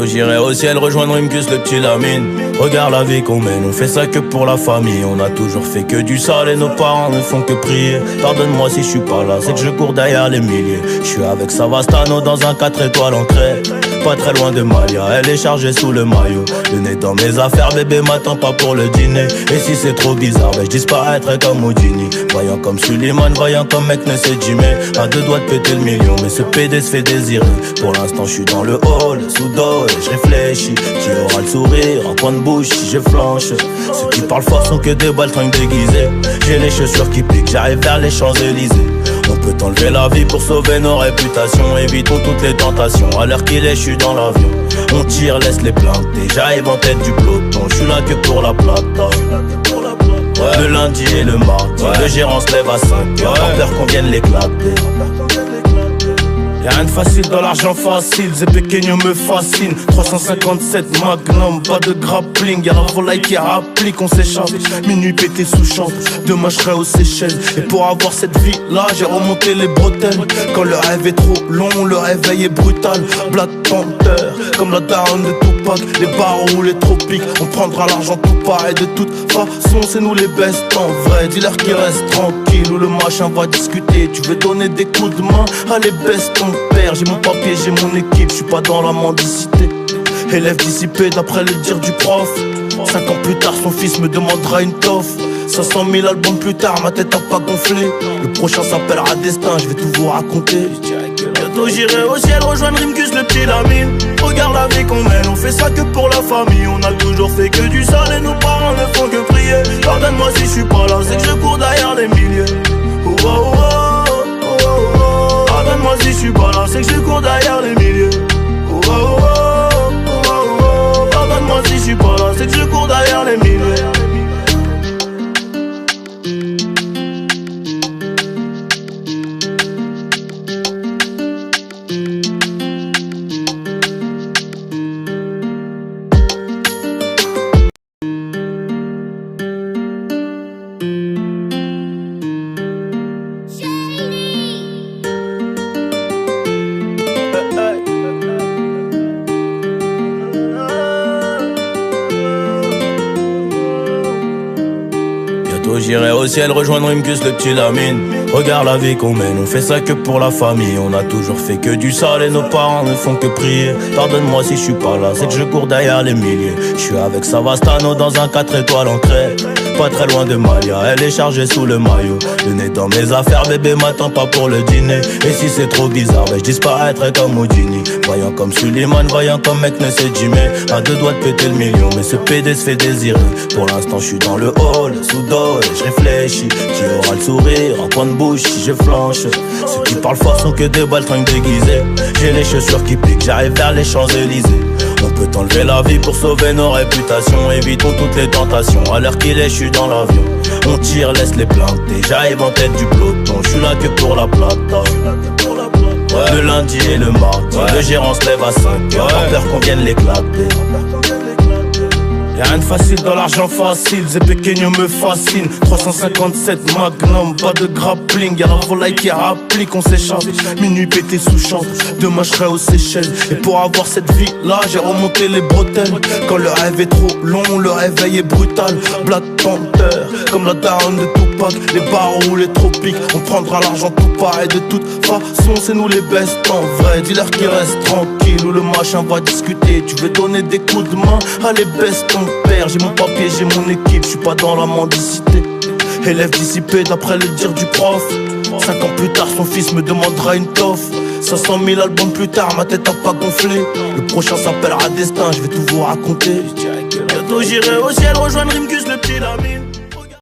Bientôt j'irai au ciel rejoindre Rimkus, le petit Lamine. Regarde la vie qu'on mène, on fait ça que pour la famille. On a toujours fait que du sale et nos parents ne font que prier. Pardonne-moi si je suis pas là, c'est que je cours derrière les milliers. Je suis avec Savastano dans un 4 étoiles en crête. Pas très loin de Malia, elle est chargée sous le maillot. Le nez dans mes affaires, bébé m'attend pas pour le dîner. Et si c'est trop bizarre, je disparaîtrai comme Houdini. Voyant comme Suleiman, voyant comme mec ne sait Jimmy. À deux doigts de péter le million, mais ce PD se fait désirer. Pour l'instant je suis dans le hall, sous dos et je réfléchis. Qui aura le sourire, en coin de bouche si je flanche. Ceux qui parlent fort sont que des baltringues déguisés. J'ai les chaussures qui piquent, j'arrive vers les Champs-Élysées. On peut enlever la vie pour sauver nos réputations. Évitons toutes les tentations, à l'heure qu'il est je suis dans l'avion. On tire, laisse les planter, j'arrive en tête du peloton. Je suis là que pour la plata. Le lundi et le mardi, le gérant se lève à 5h. Pas peur qu'on vienne l'éclater. Y'a rien de facile dans l'argent facile, Zé Pequeño me fascine. 357 Magnum, pas de grappling. Y'a la volaille qui applique, on s'échappe. Minuit pété sous chambre, demain je serai aux Seychelles. Et pour avoir cette vie là, j'ai remonté les bretelles. Quand le rêve est trop long, le réveil est brutal. Black Panther, comme la daronne de Tupac. Les barreaux ou les tropiques, on prendra l'argent tout pareil. De toute façon c'est nous les best en vrai. Dis-leur qu'ils restent tranquilles ou le machin va discuter. Tu veux donner des coups de main, allez baisse ton père. J'ai mon papier, j'ai mon équipe, je suis pas dans la mendicité. Élève dissipé d'après le dire du prof. 5 ans plus tard son fils me demandera une toffe. 500 000 albums plus tard, ma tête a pas gonflé. Le prochain s'appellera Destin, je vais tout vous raconter. Bientôt j'irai au ciel rejoindre Rimkus, le petit Lamine. Regarde la vie qu'on mène, on fait ça que pour la famille. On a toujours fait que du sale et nos parents ne font que prier. Pardonne-moi si je suis pas là, c'est que je cours derrière les milliers. Oh, oh, oh, oh, oh, oh. Pardonne-moi si je suis pas là, c'est que je cours derrière les milliers. Oh, oh, oh, oh, oh, oh. Pardonne-moi si je suis pas là, c'est que je cours derrière les milliers. J'irai au ciel rejoindre Rimkus, le petit Lamine. Regarde la vie qu'on mène, on fait ça que pour la famille. On a toujours fait que du sale et nos parents ne font que prier. Pardonne-moi si je suis pas là, c'est que je cours derrière les milliers. Je suis avec Savastano dans un 4 étoiles en crête. Pas très loin de Malia, elle est chargée sous le maillot. Le nez dans mes affaires, bébé m'attend pas pour le dîner. Et si c'est trop bizarre, je disparaîtrai comme Houdini. Voyant comme Suleiman, voyant comme mec ne sait Jimmy. À deux doigts de péter le million, mais ce PD se fait désirer. Pour l'instant je suis dans le hall, sous dos et je réfléchis. Qui aura le sourire, en coin de bouche si je flanche. Ceux qui parlent fort sont que des baltringues déguisés. J'ai les chaussures qui piquent, j'arrive vers les Champs-Élysées. On peut enlever la vie pour sauver nos réputations. Évitons toutes les tentations, à l'heure qu'il est je suis dans l'avion. On tire, laisse les planter, j'arrive en tête du peloton. Je suis là que pour la plata. Le lundi et le mardi, le gérant se lève à 5h. Pas peur qu'on vienne l'éclater. Y'a rien de facile dans l'argent facile, Zé Pequeño me fascine. 357 Magnum, pas de grappling. Y'a la volaille qui applique, on s'échappe. Minuit pété sous chambre, demain je serai aux Seychelles. Et pour avoir cette vie là, j'ai remonté les bretelles. Quand le rêve est trop long, le réveil est brutal. Black Panther, comme la daronne de Tupac. Les barreaux ou les tropiques, on prendra l'argent tout pareil. De toute façon c'est nous les best en vrai. Dis-leur qu'ils restent tranquilles ou le machin va discuter. Tu veux donner des coups de main, allez baisse ton père. J'ai mon papier, j'ai mon équipe, je suis pas dans la mendicité. Élève dissipé d'après le dire du prof. 5 ans plus tard son fils me demandera une toffe. 500 000 albums plus tard, ma tête a pas gonflé. Le prochain s'appellera Destin, je vais tout vous raconter. Bientôt j'irai au ciel rejoindre Rimkus, le petit Lamine.